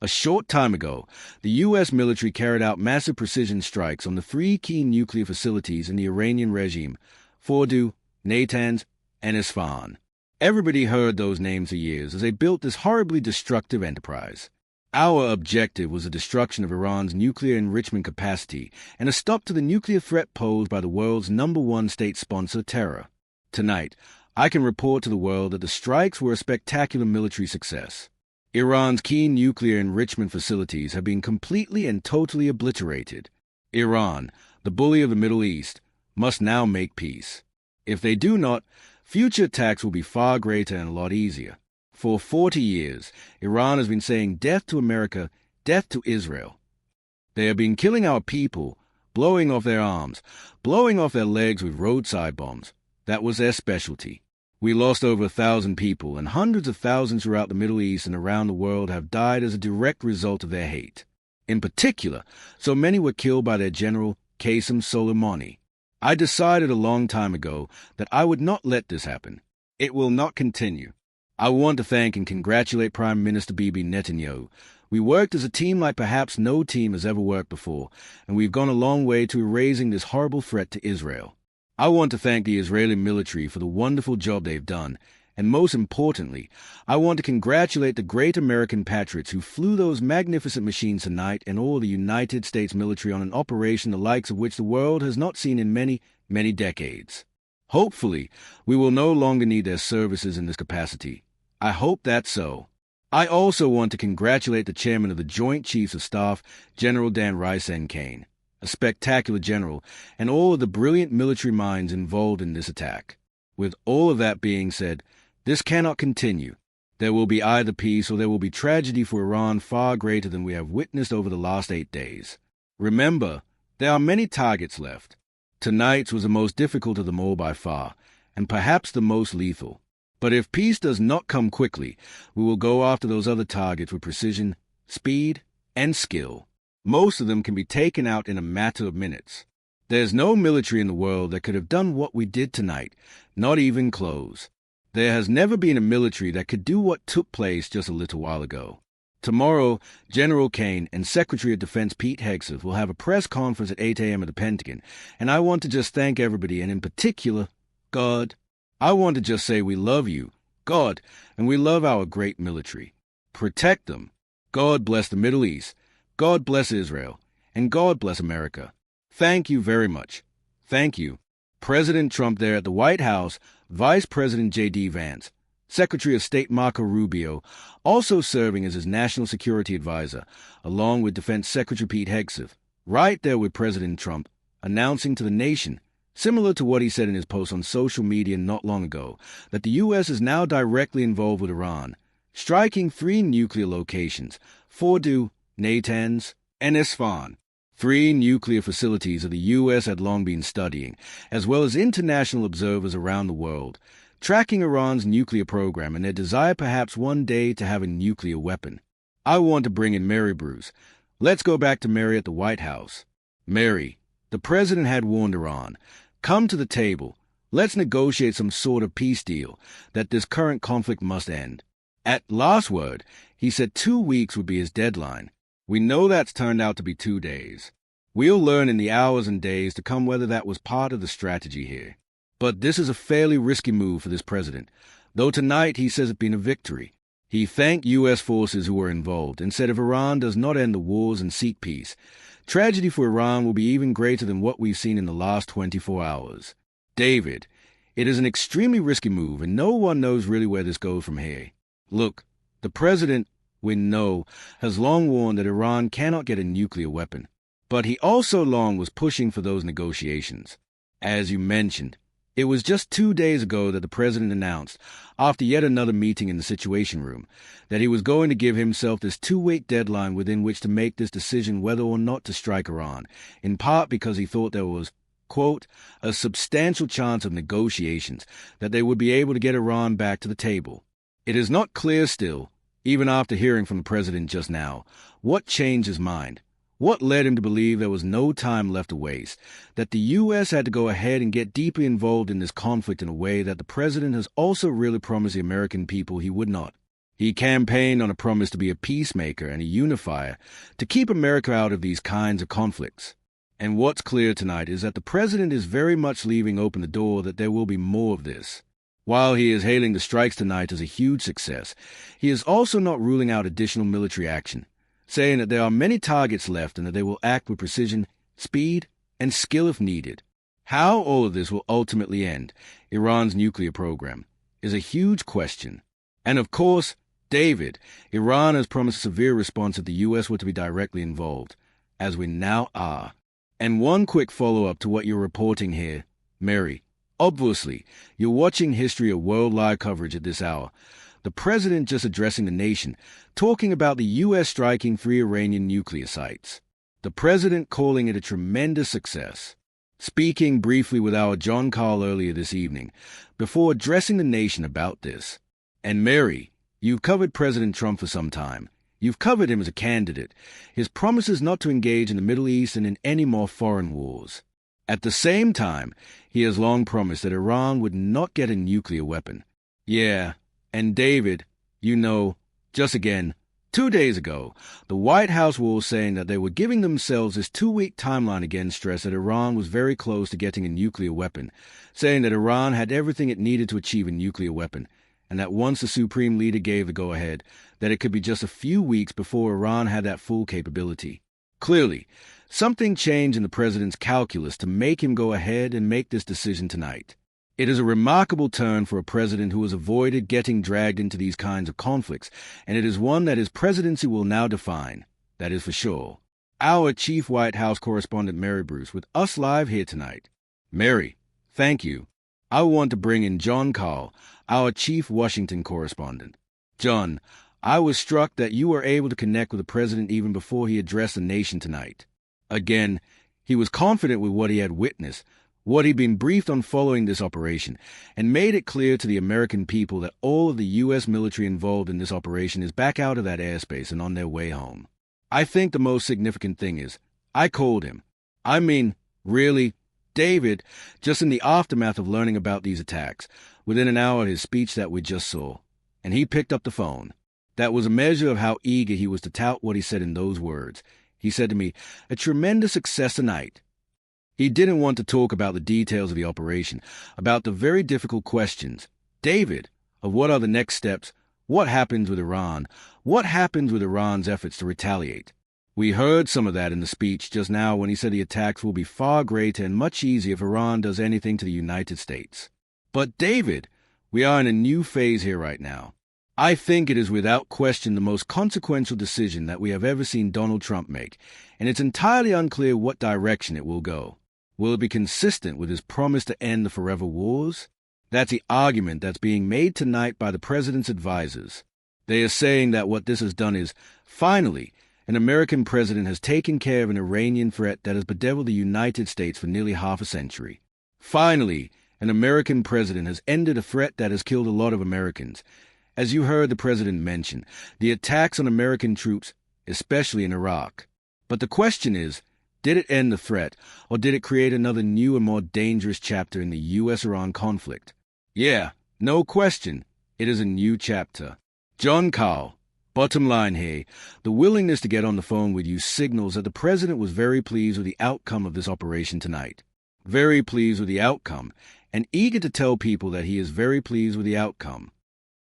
A short time ago, the U.S. military carried out massive precision strikes on the three key nuclear facilities in the Iranian regime, Fordow, Natanz, and Isfahan. Everybody heard those names for years as they built this horribly destructive enterprise. Our objective was the destruction of Iran's nuclear enrichment capacity and a stop to the nuclear threat posed by the world's #1 state sponsor, terror. Tonight, I can report to the world that the strikes were a spectacular military success. Iran's key nuclear enrichment facilities have been completely and totally obliterated. Iran, the bully of the Middle East, must now make peace. If they do not, future attacks will be far greater and a lot easier. For 40 years, Iran has been saying death to America, death to Israel. They have been killing our people, blowing off their arms, blowing off their legs with roadside bombs. That was their specialty. We lost over 1,000 people, and hundreds of thousands throughout the Middle East and around the world have died as a direct result of their hate. In particular, so many were killed by their general, Qasem Soleimani. I decided a long time ago that I would not let this happen. It will not continue. I want to thank and congratulate Prime Minister Bibi Netanyahu. We worked as a team like perhaps no team has ever worked before, and we've gone a long way to erasing this horrible threat to Israel. I want to thank the Israeli military for the wonderful job they've done, and most importantly, I want to congratulate the great American patriots who flew those magnificent machines tonight and all the United States military on an operation the likes of which the world has not seen in many, many decades. Hopefully, we will no longer need their services in this capacity. I hope that's so. I also want to congratulate the chairman of the Joint Chiefs of Staff, General Dan Ricen-Cain, a spectacular general, and all of the brilliant military minds involved in this attack. With all of that being said, this cannot continue. There will be either peace or there will be tragedy for Iran far greater than we have witnessed over the last 8 days. Remember, there are many targets left. Tonight's was the most difficult of them all by far, and perhaps the most lethal. But if peace does not come quickly, we will go after those other targets with precision, speed, and skill. Most of them can be taken out in a matter of minutes. There's no military in the world that could have done what we did tonight, not even close. There has never been a military that could do what took place just a little while ago. Tomorrow, General Cain and Secretary of Defense Pete Hegseth will have a press conference at 8 a.m. at the Pentagon, and I want to just thank everybody, and in particular, God. I want to just say we love you, God, and we love our great military. Protect them. God bless the Middle East. God bless Israel. And God bless America. Thank you very much. Thank you. President Trump there at the White House, Vice President J.D. Vance, Secretary of State Marco Rubio, also serving as his national security advisor, along with Defense Secretary Pete Hegseth, right there with President Trump, announcing to the nation, similar to what he said in his post on social media not long ago, that the U.S. is now directly involved with Iran, striking 3 nuclear locations, Fordow, Natanz, and Isfahan, 3 nuclear facilities that the U.S. had long been studying, as well as international observers around the world, tracking Iran's nuclear program and their desire perhaps one day to have a nuclear weapon. I want to bring in Mary Bruce. Let's go back to Mary at the White House. Mary, the president had warned Iran, come to the table. Let's negotiate some sort of peace deal, that this current conflict must end. At last word, he said 2 weeks would be his deadline. We know that's turned out to be 2 days. We'll learn in the hours and days to come whether that was part of the strategy here. But this is a fairly risky move for this president, though tonight he says it's been a victory. He thanked U.S. forces who were involved and said if Iran does not end the wars and seek peace, tragedy for Iran will be even greater than what we've seen in the last 24 hours. David, it is an extremely risky move, and no one knows really where this goes from here. Look, the president, we know, has long warned that Iran cannot get a nuclear weapon, but he also long was pushing for those negotiations. As you mentioned, it was just 2 days ago that the president announced, after yet another meeting in the Situation Room, that he was going to give himself this 2-week deadline within which to make this decision whether or not to strike Iran, in part because he thought there was, quote, a substantial chance of negotiations, that they would be able to get Iran back to the table. It is not clear still, even after hearing from the president just now, what changed his mind. What led him to believe there was no time left to waste, that the U.S. had to go ahead and get deeply involved in this conflict in a way that the president has also really promised the American people he would not? He campaigned on a promise to be a peacemaker and a unifier, to keep America out of these kinds of conflicts. And what's clear tonight is that the president is very much leaving open the door that there will be more of this. While he is hailing the strikes tonight as a huge success, he is also not ruling out additional military action, saying that there are many targets left and that they will act with precision, speed, and skill if needed. How all of this will ultimately end, Iran's nuclear program, is a huge question. And of course, David, Iran has promised a severe response if the U.S. were to be directly involved, as we now are. And one quick follow-up to what you're reporting here, Mary. Obviously, you're watching History of World Live coverage at this hour. The president just addressing the nation, talking about the U.S. striking 3 Iranian nuclear sites. The president calling it a tremendous success. Speaking briefly with our Jon Karl earlier this evening, before addressing the nation about this. And Mary, you've covered President Trump for some time. You've covered him as a candidate, his promises not to engage in the Middle East and in any more foreign wars. At the same time, he has long promised that Iran would not get a nuclear weapon. Yeah, and David, just again, 2 days ago, the White House was saying that they were giving themselves this 2-week timeline again, stressed that Iran was very close to getting a nuclear weapon, saying that Iran had everything it needed to achieve a nuclear weapon, and that once the Supreme Leader gave the go-ahead, that it could be just a few weeks before Iran had that full capability. Clearly, something changed in the president's calculus to make him go ahead and make this decision tonight. It is a remarkable turn for a president who has avoided getting dragged into these kinds of conflicts, and it is one that his presidency will now define. That is for sure. Our chief White House correspondent, Mary Bruce, with us live here tonight. Mary, thank you. I want to bring in Jon Karl, our chief Washington correspondent. John, I was struck that you were able to connect with the president even before he addressed the nation tonight. Again, he was confident with what he had witnessed, what he'd been briefed on following this operation, and made it clear to the American people that all of the U.S. military involved in this operation is back out of that airspace and on their way home. I think the most significant thing is, I called him. I mean, really, David, just in the aftermath of learning about these attacks, within an hour of his speech that we just saw, and he picked up the phone. That was a measure of how eager he was to tout what he said in those words. He said to me, "A tremendous success tonight." He didn't want to talk about the details of the operation, about the very difficult questions, David, of what are the next steps, what happens with Iran, what happens with Iran's efforts to retaliate. We heard some of that in the speech just now when he said the attacks will be far greater and much easier if Iran does anything to the United States. But David, we are in a new phase here right now. I think it is without question the most consequential decision that we have ever seen Donald Trump make, and it's entirely unclear what direction it will go. Will it be consistent with his promise to end the forever wars? That's the argument that's being made tonight by the president's advisors. They are saying that what this has done is, finally, an American president has taken care of an Iranian threat that has bedeviled the United States for nearly half a century. Finally, an American president has ended a threat that has killed a lot of Americans. As you heard the president mention, the attacks on American troops, especially in Iraq. But the question is, did it end the threat, or did it create another new and more dangerous chapter in the U.S.-Iran conflict? Yeah, no question, it is a new chapter. Jon Karl, bottom line here, the willingness to get on the phone with you signals that the president was very pleased with the outcome of this operation tonight. Very pleased with the outcome, and eager to tell people that he is very pleased with the outcome.